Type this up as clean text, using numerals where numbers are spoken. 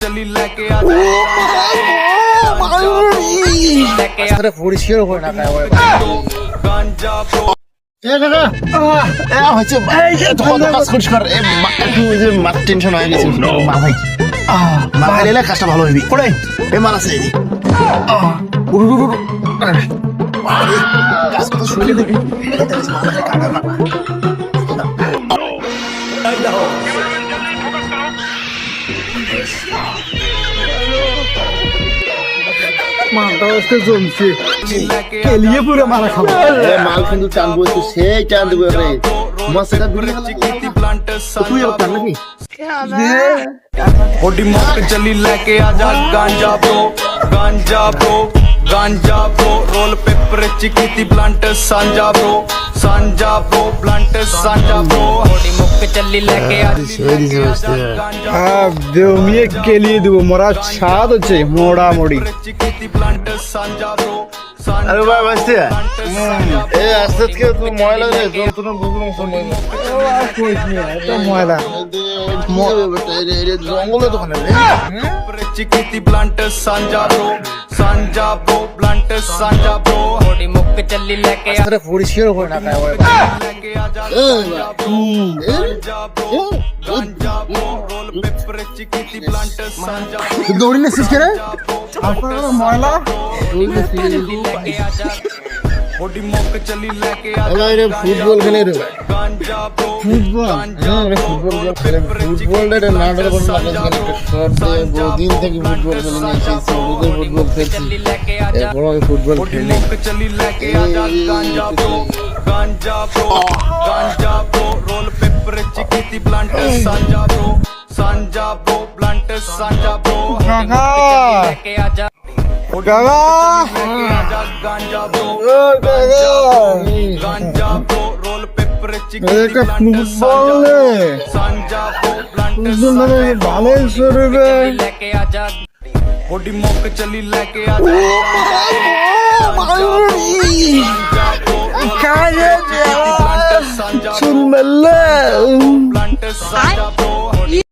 चली लेके आ পরিষ্কার করে না খায় गांजा ब्रो টেনশন হয়ে গেছে মা ভাই মা এলে কাজটা ভালো হইবি করে এ মাল আছে কাজ কথা শুনে দেখি মালটা আজকে জমছে কেলিয়ে পুরো মারা খাবো মাল কিন্তু চান বলছে সেই চান দেবো রে মশলা দুলে प्लांट তুই আর প্ল্যান নাকি होडी मोक चली लेके आजा गांजा ब्रो रोल पेपर चिकी प्लांट सांजा ब्रो प्लांट सांजा ब्रो होडी मोक चली लेके आजा দেওমিয়ে কেলিয়ে দেবো মরা স্বাদ হচ্ছে মোড়ামুড়ি चिकी प्लांट सांजा ब्रो আরে ভাই বাসতে এ আস্তে আস্তে তো ময়লা রে যন্ত্রণা বুঝলাম সময় ময়লা জঙ্গলে দোকানে चिकी प्लांट सांजा ब्रो प्लांट सांजा ब्रो होडी मोक चली लेके আরে পরিষ্কার করে না খায় लेके आजा गांजा ब्रो रोल पेपर चिकी प्लांट सांजा দৌড়ি না শিখে ময়লা लेके आजा होडी मोक चली लेके आजा রে ফুটবল খেলে রে गांजा ब्रो ফুটবল ফুটবল খেলে ফুটবল না শর্ট দিন থেকে ফুটবল খেলে নিয়েছি ফুটবল খেলছি लेके आजा বড় ফুটবল होडी খেলে मोक चली लेके आजा गांजा ब्रो रोल पेपर चिकी प्लांट सांजा ब्रो प्लांट सांजा ब्रो लेके आजा গাগা गांजा ब्रो रोल पेपर चिकी এটা प्लांट ফুটবল सांजा ब्रो प्लांट ভালো শরীরে लेके आजा होडी मोक चली लेके आजा কাজে प्लांट सांजा চুলমেলে प्लांट सांजा